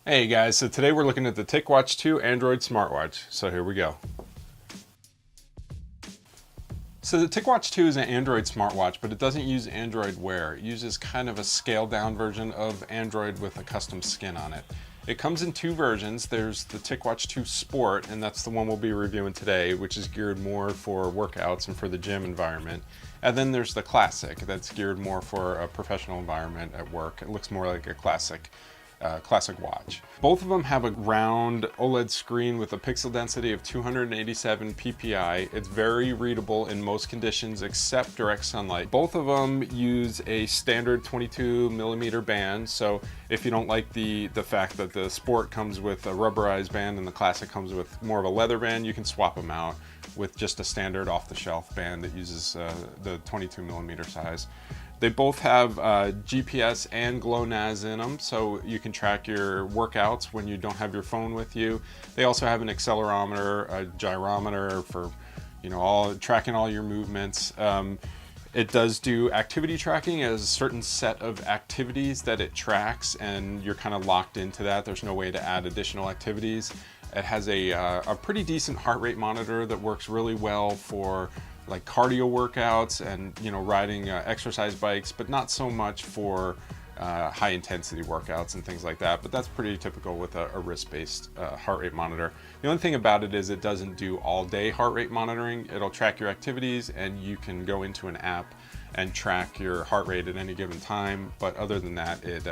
Hey guys, so today we're looking at the Ticwatch 2 Android Smartwatch. So here we go. So the Ticwatch 2 is an Android smartwatch, but it doesn't use Android Wear. It uses kind of a scaled down version of Android with a custom skin on it. It comes in two versions. There's the Ticwatch 2 Sport, and that's the one we'll be reviewing today, which is geared more for workouts and for the gym environment. And then there's the Classic, that's geared more for a professional environment at work. It looks more like a classic watch. Both of them have a round OLED screen with a pixel density of 287 ppi. It's very readable in most conditions except direct sunlight. Both of them use a standard 22mm band, so if you don't like the fact that the Sport comes with a rubberized band and the Classic comes with more of a leather band, you can swap them out with just a standard off-the-shelf band that uses the 22mm size. They both have GPS and GLONASS in them, so you can track your workouts when you don't have your phone with you. They also have an accelerometer, a gyrometer for, tracking all your movements. It does do activity tracking. It has a certain set of activities that it tracks, and you're kind of locked into that. There's no way to add additional activities. It has a pretty decent heart rate monitor that works really well for like cardio workouts and riding exercise bikes, but not so much for high intensity workouts and things like that. But that's pretty typical with a wrist-based heart rate monitor. The only thing about it is it doesn't do all day heart rate monitoring. It'll track your activities and you can go into an app and track your heart rate at any given time, but other than that it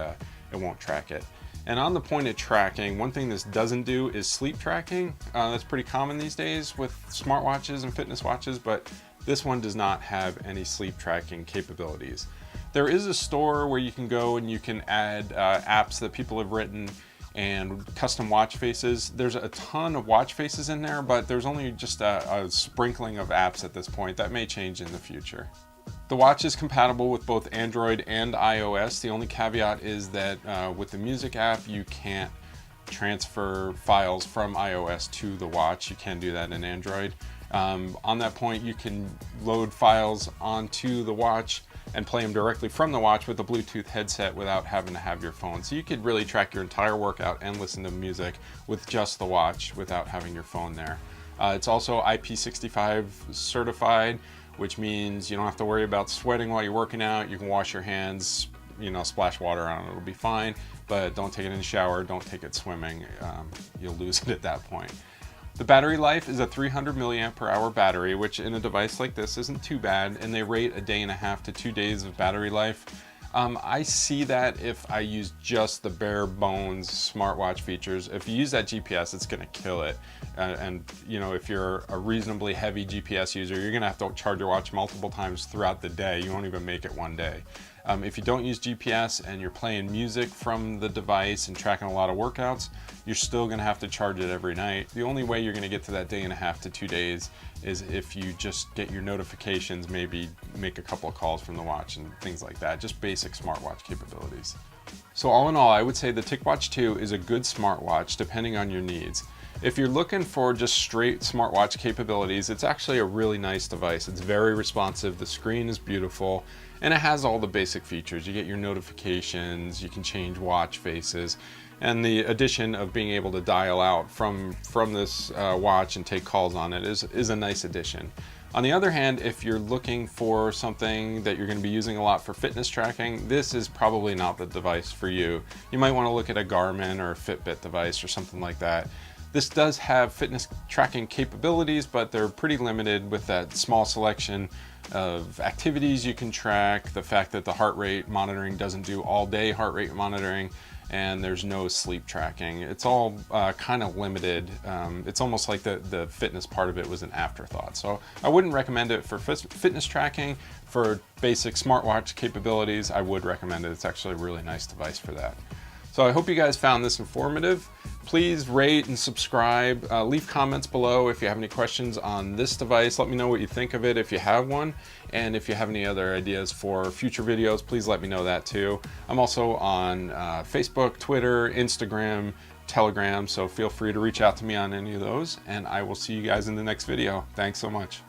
won't track it. And on the point of tracking, one thing this doesn't do is sleep tracking. That's pretty common these days with smartwatches and fitness watches, but this one does not have any sleep tracking capabilities. There is a store where you can go and you can add apps that people have written and custom watch faces. There's a ton of watch faces in there, but there's only just a sprinkling of apps at this point. That may change in the future. The watch is compatible with both Android and iOS. The only caveat is that with the music app, you can't transfer files from iOS to the watch. You can do that in Android. On that point, you can load files onto the watch and play them directly from the watch with a Bluetooth headset without having to have your phone. So you could really track your entire workout and listen to music with just the watch without having your phone there. It's also IP65 certified, which means you don't have to worry about sweating while you're working out. You can wash your hands, splash water on it, it'll be fine, but don't take it in the shower, don't take it swimming. You'll lose it at that point. The battery life is a 300 milliamp hour battery, which in a device like this isn't too bad, and they rate a day and a half to 2 days of battery life. I see that if I use just the bare bones smartwatch features. If you use that GPS, it's gonna kill it. And if you're a reasonably heavy GPS user, you're gonna have to charge your watch multiple times throughout the day. You won't even make it one day. If you don't use GPS and you're playing music from the device and tracking a lot of workouts, you're still gonna have to charge it every night. The only way you're gonna get to that day and a half to 2 days is if you just get your notifications, maybe make a couple of calls from the watch and things like that, just basic smartwatch capabilities. So all in all, I would say the Ticwatch 2 is a good smartwatch depending on your needs. If you're looking for just straight smartwatch capabilities, it's actually a really nice device. It's very responsive, the screen is beautiful, and it has all the basic features. You get your notifications, you can change watch faces, and the addition of being able to dial out from this watch and take calls on it is a nice addition. On the other hand, if you're looking for something that you're going to be using a lot for fitness tracking, this is probably not the device for you. You might want to look at a Garmin or a Fitbit device or something like that. This does have fitness tracking capabilities, but they're pretty limited with that small selection of activities you can track, the fact that the heart rate monitoring doesn't do all day heart rate monitoring, and there's no sleep tracking. It's all kind of limited. It's almost like the fitness part of it was an afterthought. So I wouldn't recommend it for fitness tracking. For basic smartwatch capabilities, I would recommend it. It's actually a really nice device for that. So I hope you guys found this informative. Please rate and subscribe. Leave comments below if you have any questions on this device. Let me know what you think of it if you have one. And if you have any other ideas for future videos, please let me know that too. I'm also on Facebook, Twitter, Instagram, Telegram, so feel free to reach out to me on any of those. And I will see you guys in the next video. Thanks so much.